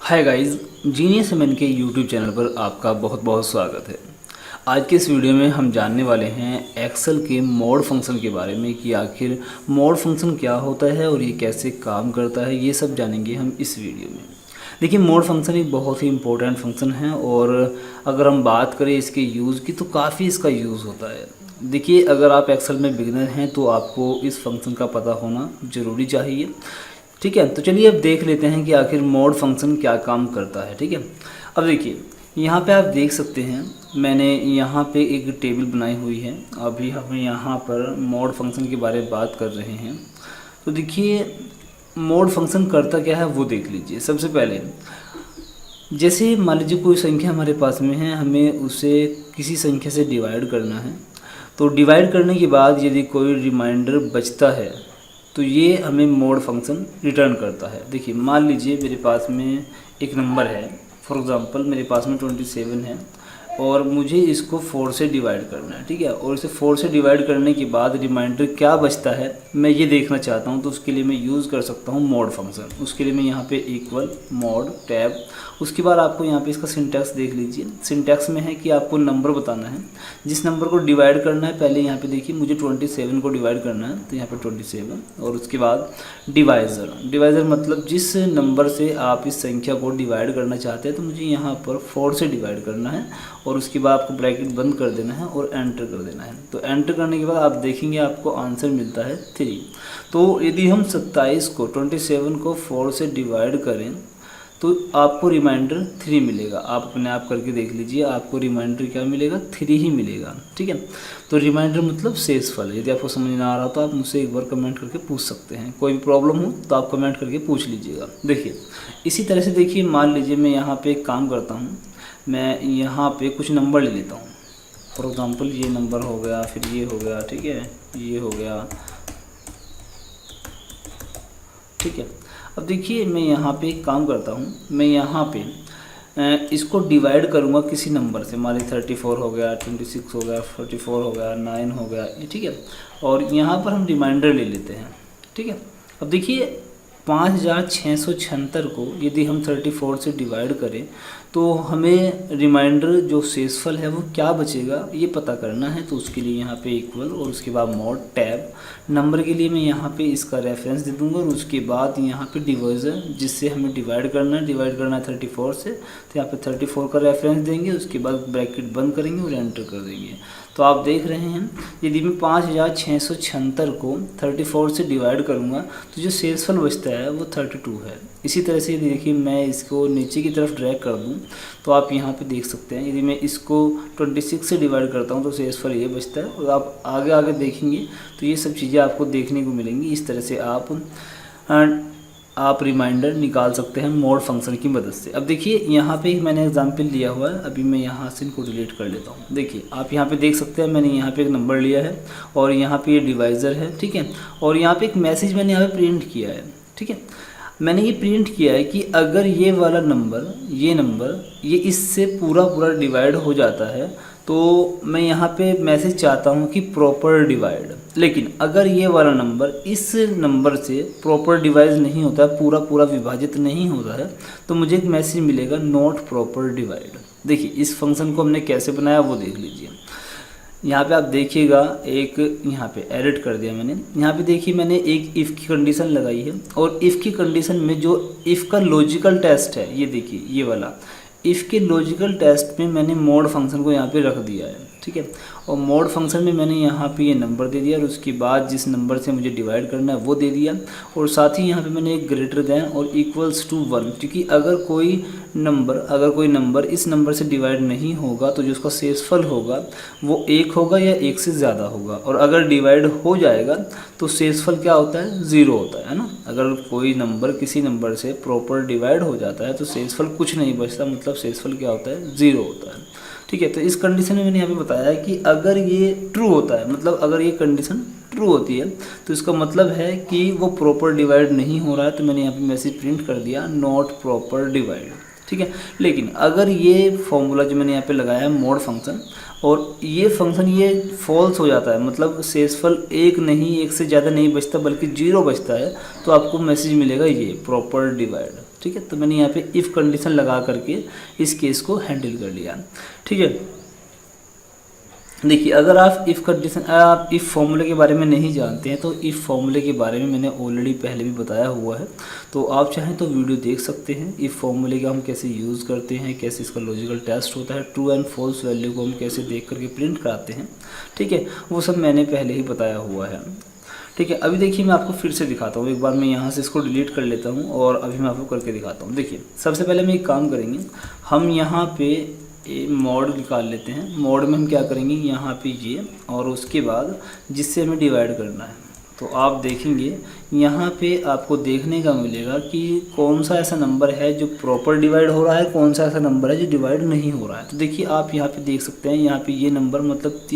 Hi guys, genius man के YouTube channel पर आपका बहुत बहुत स्वागत है। आज के इस वीडियो में हम जानने वाले हैं एक्सेल के मोड फंक्शन के बारे में कि आखिर मोड फंक्शन क्या होता है और ये कैसे काम करता है। ये सब जानेंगे हम इस वीडियो में। देखिए, मोड फंक्शन एक बहुत ही इम्पोर्टेंट फंक्शन है और अगर हम बात करें इसके यूज़ की तो काफ़ी इसका यूज़ होता है। देखिए, अगर आप एक्सेल में बिगिनर हैं तो आपको इस फंक्शन का पता होना ज़रूरी चाहिए। ठीक है, तो चलिए अब देख लेते हैं कि आखिर मोड फंक्शन क्या काम करता है। ठीक है, अब देखिए यहाँ पे आप देख सकते हैं मैंने यहाँ पे एक टेबल बनाई हुई है। अभी हम यहाँ पर मोड फंक्शन के बारे में बात कर रहे हैं। तो देखिए, मोड फंक्शन करता क्या है वो देख लीजिए। सबसे पहले जैसे मान लीजिए कोई संख्या हमारे पास में है, हमें उसे किसी संख्या से डिवाइड करना है। तो डिवाइड करने के बाद यदि कोई रिमाइंडर बचता है तो ये हमें मोड फंक्शन रिटर्न करता है। देखिए, मान लीजिए मेरे पास में एक नंबर है, फॉर एग्ज़ाम्पल मेरे पास में 27 है और मुझे इसको 4 से डिवाइड करना है। ठीक है, और इसे 4 से डिवाइड करने के बाद रिमाइंडर क्या बचता है मैं ये देखना चाहता हूँ। तो उसके लिए मैं यूज़ कर सकता हूँ मोड फंक्शन। उसके लिए मैं यहाँ पे इक्वल मोड टैब, उसके बाद आपको यहाँ पे इसका सिंटैक्स देख लीजिए। सिंटैक्स में है कि आपको नंबर बताना है, जिस नंबर को डिवाइड करना है। पहले यहाँ पे देखिए मुझे 27 को डिवाइड करना है, तो यहाँ पे 27 और उसके बाद डिवाइज़र मतलब जिस नंबर से आप इस संख्या को डिवाइड करना चाहते हैं। तो मुझे यहाँ पर 4 से डिवाइड करना है और उसके बाद आपको ब्रैकेट बंद कर देना है और एंटर कर देना है। तो एंटर करने के बाद आप देखेंगे आपको आंसर मिलता है 3। तो यदि हम 27 को 27 को 4 से डिवाइड करें तो आपको रिमाइंडर 3 मिलेगा। आप अपने आप करके देख लीजिए, आपको रिमाइंडर क्या मिलेगा, 3 ही मिलेगा। ठीक है, तो रिमाइंडर मतलब शेषफल। यदि आपको समझ ना आ रहा तो आप मुझसे एक बार कमेंट करके पूछ सकते हैं। कोई भी प्रॉब्लम हो तो आप कमेंट करके पूछ लीजिएगा। देखिए, इसी तरह से देखिए, मान लीजिए मैं यहाँ पे एक काम करता हूँ, मैं यहाँ पे कुछ नंबर ले लेता हूँ। फॉर एग्ज़ाम्पल ये नंबर हो गया, फिर ये हो गया, ठीक है, ये हो गया। ठीक है, अब देखिए मैं यहाँ पे एक काम करता हूँ, मैं यहाँ पे इसको डिवाइड करूँगा किसी नंबर से। मान लीजिए 34 हो गया, 26 हो गया, 44 हो गया, 9 हो गया। ठीक है, और यहाँ पर हम रिमाइंडर ले लेते हैं। ठीक है, अब देखिए 5676 को यदि हम 34 से डिवाइड करें तो हमें रिमाइंडर जो शेषफल है वो क्या बचेगा ये पता करना है। तो उसके लिए यहाँ पे इक्वल और उसके बाद मोड टैब, नंबर के लिए मैं यहाँ पे इसका रेफरेंस दे दूँगा और उसके बाद यहाँ पे डिवाइज़र जिससे हमें डिवाइड करना है 34 से। तो यहाँ पे 34 का रेफरेंस देंगे, उसके बाद ब्रैकेट बंद करेंगे और एंटर कर देंगे। तो आप देख रहे हैं यदि मैं 5676 को 34 से डिवाइड करूँगा तो जो शेषफल बचता है वो 32 है। इसी तरह से देखिए मैं इसको नीचे की तरफ ड्रैग कर दूँ तो आप यहाँ पे देख सकते हैं यदि मैं इसको 26 से डिवाइड करता हूँ तो शेषफल ये बचता है। और आप आगे आगे देखेंगे तो ये सब चीज़ें आपको देखने को मिलेंगी। इस तरह से आप रिमाइंडर निकाल सकते हैं मोड फंक्शन की मदद से। अब देखिए यहाँ पे मैंने एग्जांपल लिया हुआ है, अभी मैं यहाँ से इनको डिलीट कर लेता हूँ। देखिए आप यहाँ पे देख सकते हैं मैंने यहाँ पे एक नंबर लिया है और यहाँ पे ये डिवाइज़र है। ठीक है, और यहाँ पे एक मैसेज मैंने यहाँ पे प्रिंट किया है। ठीक है, मैंने ये प्रिंट किया है कि अगर ये वाला नंबर ये इससे पूरा डिवाइड हो जाता है तो मैं यहाँ पे मैसेज चाहता हूँ कि प्रॉपर डिवाइड। लेकिन अगर ये वाला नंबर इस नंबर से प्रॉपर डिवाइड नहीं होता है, पूरा विभाजित नहीं होता है, तो मुझे एक मैसेज मिलेगा नॉट प्रॉपर डिवाइड। देखिए इस फंक्शन को हमने कैसे बनाया वो देख लीजिए। यहाँ पे आप देखिएगा एक यहाँ पे एडिट कर दिया मैंने। यहाँ पे देखिए मैंने एक इफ़ की कंडीशन लगाई है और इफ़ की कंडीशन में जो इफ़ का लॉजिकल टेस्ट है, ये देखिए ये वाला इफ़ के लॉजिकल टेस्ट में मैंने मोड फंक्शन को यहाँ पे रख दिया है। ठीक है, और मोड फंक्शन में मैंने यहाँ पे ये नंबर दे दिया और उसके बाद जिस नंबर से मुझे डिवाइड करना है वो दे दिया। और साथ ही यहाँ पे मैंने एक ग्रेटर दैन और इक्वल्स टू 1, क्योंकि अगर कोई नंबर इस नंबर से डिवाइड नहीं होगा तो जो उसका शेषफल होगा वो 1 होगा या 1 से ज़्यादा होगा। और अगर डिवाइड हो जाएगा तो शेषफल क्या होता है, 0 होता है ना। अगर कोई नंबर किसी नंबर से प्रॉपर डिवाइड हो जाता है तो शेषफल कुछ नहीं बचता, मतलब शेषफल क्या होता है, 0 होता है। ठीक है, तो इस कंडीशन में मैंने यहाँ पे बताया है कि अगर ये ट्रू होता है, मतलब अगर ये कंडीशन ट्रू होती है तो इसका मतलब है कि वो प्रॉपर डिवाइड नहीं हो रहा है। तो मैंने यहाँ पे मैसेज प्रिंट कर दिया नॉट प्रॉपर डिवाइड। ठीक है, लेकिन अगर ये फॉर्मूला जो मैंने यहाँ पे लगाया है मोड फंक्शन और ये फंक्शन ये फॉल्स हो जाता है, मतलब शेषफल 1 नहीं 1 से ज़्यादा नहीं बचता बल्कि 0 बचता है, तो आपको मैसेज मिलेगा ये प्रॉपर डिवाइड। ठीक है। तो मैंने यहाँ पे इफ़ कंडीशन लगा करके इस केस को हैंडल कर लिया, ठीक है। देखिए, अगर आप इफ़ फॉर्मूले के बारे में नहीं जानते हैं तो इफ़ फॉर्मूले के बारे में मैंने ऑलरेडी पहले भी बताया हुआ है, तो आप चाहें तो वीडियो देख सकते हैं। इफ़ फॉर्मूले का हम कैसे यूज़ करते हैं, कैसे इसका लॉजिकल टेस्ट होता है, ट्रू एंड फॉल्स वैल्यू को हम कैसे देख करके प्रिंट कराते हैं, ठीक है, वो सब मैंने पहले ही बताया हुआ है, ठीक है। अभी देखिए मैं आपको फिर से दिखाता हूँ, एक बार मैं यहाँ से इसको डिलीट कर लेता हूँ और अभी मैं आपको करके दिखाता हूँ। देखिए, सबसे पहले हम एक काम करेंगे, हम यहाँ पे मॉड निकाल लेते हैं। मॉड में हम क्या करेंगे, यहाँ पे ये और उसके बाद जिससे हमें डिवाइड करना है, तो आप देखेंगे यहाँ पे आपको देखने का मिलेगा कि कौन सा ऐसा नंबर है जो प्रॉपर डिवाइड हो रहा है, कौन सा ऐसा नंबर है जो डिवाइड नहीं हो रहा है। तो देखिए आप यहाँ पे देख सकते हैं, यहाँ पे ये नंबर मतलब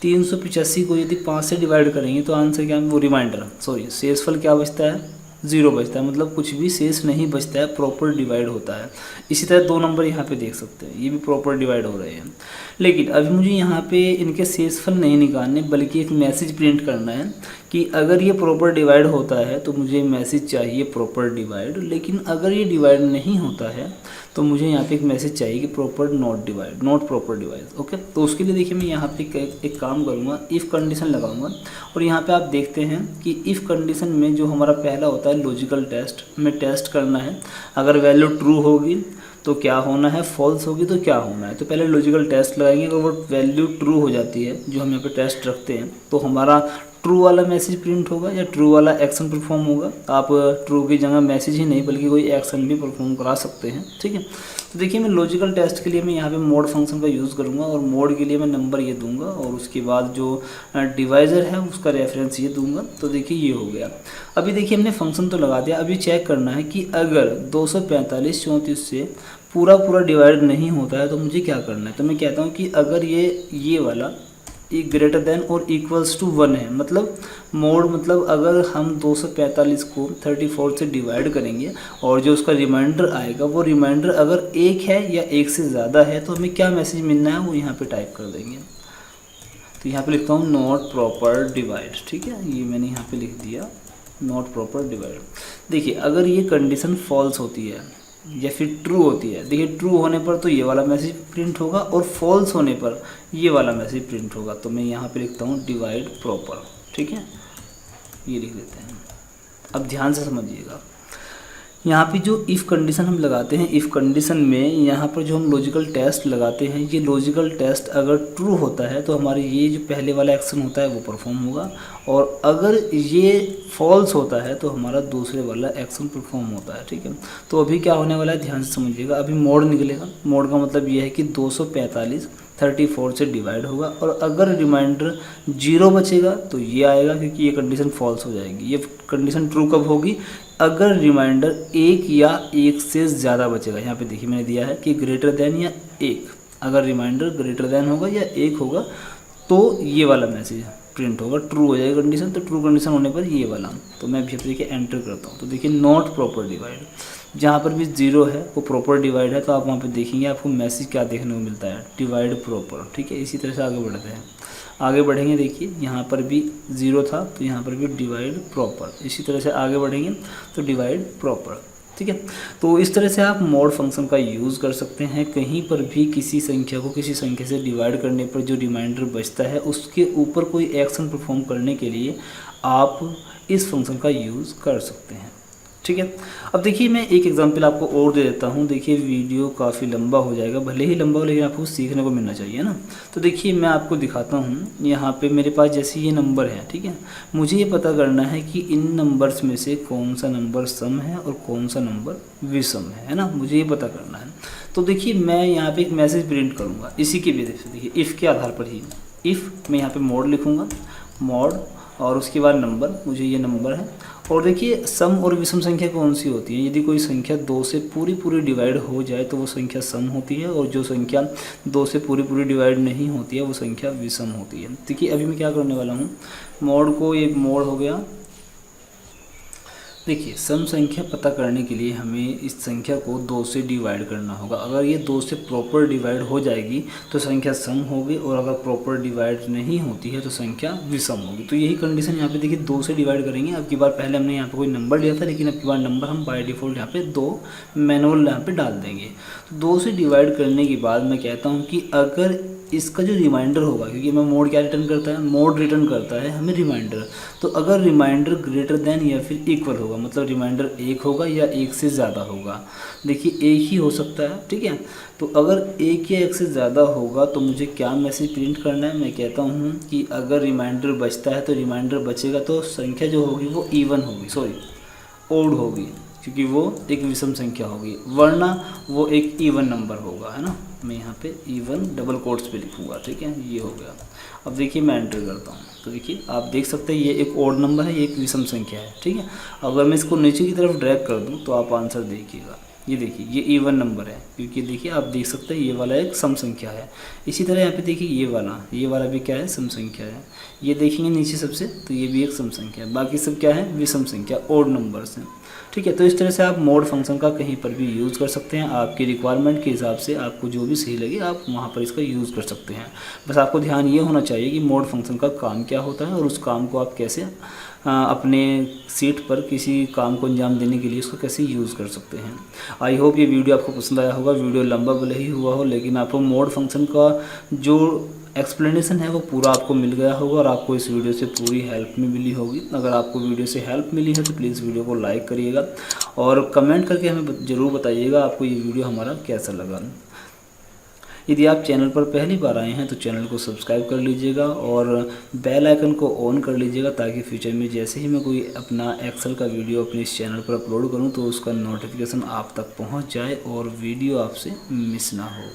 385 को यदि 5 से डिवाइड करेंगे तो आंसर क्या है, वो रिमाइंडर शेषफल क्या बचता है, 0 बचता है, मतलब कुछ भी शेष नहीं बचता है, प्रॉपर डिवाइड होता है। इसी तरह 2 नंबर यहाँ पे देख सकते हैं, ये भी प्रॉपर डिवाइड हो रहे हैं। लेकिन अभी मुझे यहाँ पे इनके शेषफल नहीं निकालने, बल्कि एक मैसेज प्रिंट करना है कि अगर ये प्रॉपर डिवाइड होता है तो मुझे मैसेज चाहिए प्रॉपर डिवाइड, लेकिन अगर ये डिवाइड नहीं होता है तो मुझे यहाँ पे एक मैसेज चाहिए कि proper not proper divide. Okay, तो उसके लिए देखिए मैं यहाँ पे एक काम करूँगा, इफ़ कंडीशन लगाऊंगा और यहाँ पे आप देखते हैं कि इफ़ कंडीशन में जो हमारा पहला होता है लॉजिकल टेस्ट, में टेस्ट करना है, अगर वैल्यू ट्रू होगी तो क्या होना है, फॉल्स होगी तो क्या होना है। तो पहले लॉजिकल टेस्ट लगाएंगे, अगर वो वैल्यू ट्रू हो जाती है जो हम यहाँ पे टेस्ट रखते हैं, तो हमारा ट्रू वाला मैसेज प्रिंट होगा या ट्रू वाला एक्शन परफॉर्म होगा। आप ट्रू की जगह मैसेज ही नहीं बल्कि कोई एक्शन भी परफॉर्म करा सकते हैं, ठीक है। तो देखिए मैं लॉजिकल टेस्ट के लिए मैं यहाँ पे मोड फंक्शन का यूज़ करूँगा और मोड के लिए मैं नंबर ये दूंगा और उसके बाद जो डिवाइज़र है उसका रेफरेंस ये दूंगा। तो देखिए ये हो गया। अभी देखिए हमने फंक्शन तो लगा दिया, अभी चेक करना है कि अगर 245 34 से पूरा डिवाइड नहीं होता है तो मुझे क्या करना है। तो मैं कहता हूँ कि अगर ये वाला एक ग्रेटर देन और इक्वल्स टू 1 है, मतलब मोड मतलब अगर हम 245 को 34 से डिवाइड करेंगे और जो उसका रिमाइंडर आएगा वो रिमाइंडर अगर 1 है या 1 से ज़्यादा है तो हमें क्या मैसेज मिलना है वो यहाँ पे टाइप कर देंगे। तो यहाँ पे लिखता हूँ नॉट प्रॉपर डिवाइड, ठीक है, ये मैंने यहाँ पे लिख दिया नॉट प्रॉपर डिवाइड। देखिए अगर ये कंडीशन फॉल्स होती है या फिर ट्रू होती है, देखिए ट्रू होने पर तो ये वाला मैसेज प्रिंट होगा और फॉल्स होने पर ये वाला मैसेज प्रिंट होगा। तो मैं यहाँ पे लिखता हूँ डिवाइड प्रॉपर, ठीक है, ये लिख देते हैं। अब ध्यान से समझिएगा, यहाँ पे जो इफ़ कंडीशन हम लगाते हैं, इफ़ कंडीशन में यहाँ पर जो हम लॉजिकल टेस्ट लगाते हैं, ये लॉजिकल टेस्ट अगर ट्रू होता है तो हमारे ये जो पहले वाला एक्शन होता है वो परफॉर्म होगा, और अगर ये फॉल्स होता है तो हमारा दूसरे वाला एक्शन परफॉर्म होता है, ठीक है। तो अभी क्या होने वाला है ध्यान से समझिएगा, अभी मोड निकलेगा। मोड का मतलब ये है कि 245 34 से डिवाइड होगा और अगर रिमाइंडर 0 बचेगा तो ये आएगा, क्योंकि ये कंडीशन फॉल्स हो जाएगी। ये कंडीशन ट्रू कब होगी, अगर रिमाइंडर 1 या 1 से ज़्यादा बचेगा। यहाँ पे देखिए मैंने दिया है कि ग्रेटर देन या 1, अगर रिमाइंडर ग्रेटर देन होगा या 1 होगा तो ये वाला मैसेज प्रिंट होगा, ट्रू हो जाएगा कंडीशन। तो ट्रू कंडीशन होने पर ये वाला, तो मैं भी देखिए एंटर करता हूँ। तो देखिए नॉट प्रॉपर डिवाइड, जहाँ पर भी 0 है वो प्रॉपर डिवाइड है, तो आप वहाँ पे देखेंगे आपको मैसेज क्या देखने को मिलता है, डिवाइड प्रॉपर, ठीक है। इसी तरह से आगे बढ़ते हैं, आगे बढ़ेंगे। देखिए यहाँ पर भी 0 था तो यहाँ पर भी डिवाइड प्रॉपर, इसी तरह से आगे बढ़ेंगे तो डिवाइड प्रॉपर, ठीक है। तो इस तरह से आप मोड फंक्शन का यूज़ कर सकते हैं। कहीं पर भी किसी संख्या को किसी संख्या से डिवाइड करने पर जो रिमाइंडर बचता है उसके ऊपर कोई एक्शन परफॉर्म करने के लिए आप इस फंक्शन का यूज़ कर सकते हैं, ठीक है। अब देखिए मैं एक एग्जांपल आपको और दे देता हूँ। देखिए वीडियो काफ़ी लंबा हो जाएगा, भले ही लंबा हो लेकिन आपको सीखने को मिलना चाहिए ना। तो देखिए मैं आपको दिखाता हूँ, यहाँ पे मेरे पास जैसे ये नंबर है, ठीक है। मुझे ये पता करना है कि इन नंबर्स में से कौन सा नंबर सम है और कौन सा नंबर विषम है ना, मुझे ये पता करना है। तो देखिए मैं यहाँ पर एक मैसेज प्रिंट करूँगा इसी के बेसिस पे। देखिए इफ़ के आधार पर ही, इफ़ मैं यहाँ पर मोड लिखूँगा, मोड और उसके बाद नंबर, मुझे ये नंबर है। और देखिए सम और विषम संख्या कौन सी होती है, यदि कोई संख्या 2 से पूरी डिवाइड हो जाए तो वो संख्या सम होती है, और जो संख्या 2 से पूरी डिवाइड नहीं होती है वो संख्या विषम होती है। देखिए अभी मैं क्या करने वाला हूँ, मोड को, एक मोड हो गया, देखिए सम संख्या पता करने के लिए हमें इस संख्या को 2 से डिवाइड करना होगा। अगर ये 2 से प्रॉपर डिवाइड हो जाएगी तो संख्या सम होगी, और अगर प्रॉपर डिवाइड नहीं होती है तो संख्या विषम होगी। तो यही कंडीशन यहाँ पे देखिए 2 से डिवाइड करेंगे। अब की बार पहले हमने यहाँ पे कोई नंबर लिया था, लेकिन अब की बार नंबर हम बाय डिफ़ॉल्ट यहाँ पे 2 मैनुअल यहाँ पे डाल देंगे। तो 2 से डिवाइड करने के बाद मैं कहता हूँ कि अगर इसका जो रिमाइंडर होगा, क्योंकि मैं मोड क्या रिटर्न करता है, मोड रिटर्न करता है हमें रिमाइंडर। तो अगर रिमाइंडर ग्रेटर देन या फिर इक्वल होगा, मतलब रिमाइंडर 1 होगा या 1 से ज़्यादा होगा। देखिए 1 ही हो सकता है, ठीक है। तो अगर 1 या 1 से ज़्यादा होगा तो मुझे क्या मैसेज प्रिंट करना है, मैं कहता हूँ कि अगर रिमाइंडर बचता है तो रिमाइंडर बचेगा तो संख्या जो होगी वो इवन होगी, सॉरी ओड होगी, क्योंकि वो एक विषम संख्या होगी, वरना वो एक इवन नंबर होगा, है ना। मैं यहाँ पे इवन डबल कोट्स पे लिखूँगा, ठीक है। ये हो गया। अब देखिए मैं एंटर करता हूँ, तो देखिए आप देख सकते हैं ये एक ओड नंबर है, ये एक विषम संख्या है, ठीक है। अगर मैं इसको नीचे की तरफ ड्रैग कर दूँ तो आप आंसर देखिएगा, ये देखिए ये इवन नंबर है, क्योंकि देखिए आप देख सकते हैं ये वाला एक सम संख्या है। इसी तरह यहाँ पे देखिए ये वाला भी क्या है, सम संख्या है। ये देखेंगे नीचे सबसे, तो ये भी एक सम संख्या है। बाकी सब क्या है, विषम संख्या, ओड नंबर्स हैं, ठीक है। तो इस तरह से आप मोड फंक्शन का कहीं पर भी यूज़ कर सकते हैं। आपकी रिक्वायरमेंट के हिसाब से आपको जो भी सही लगे आप वहाँ पर इसका यूज़ कर सकते हैं। बस आपको ध्यान ये होना चाहिए कि मोड फंक्शन का काम क्या होता है और उस काम को आप कैसे अपने सीट पर किसी काम को अंजाम देने के लिए इसको कैसे यूज़ कर सकते हैं। आई होप ये वीडियो आपको पसंद आया होगा। वीडियो लंबा भले ही हुआ हो, लेकिन आपको मोड फंक्शन का जो एक्सप्लेनेशन है वो पूरा आपको मिल गया होगा और आपको इस वीडियो से पूरी हेल्प भी मिली होगी। अगर आपको वीडियो से हेल्प मिली है तो प्लीज़ वीडियो को लाइक करिएगा और कमेंट करके हमें ज़रूर बताइएगा आपको ये वीडियो हमारा कैसा लगा। यदि आप चैनल पर पहली बार आए हैं तो चैनल को सब्सक्राइब कर लीजिएगा और बेल आइकन को ऑन कर लीजिएगा, ताकि फ्यूचर में जैसे ही मैं कोई अपना एक्सेल का वीडियो अपने इस चैनल पर अपलोड करूं तो उसका नोटिफिकेशन आप तक पहुंच जाए और वीडियो आपसे मिस ना हो।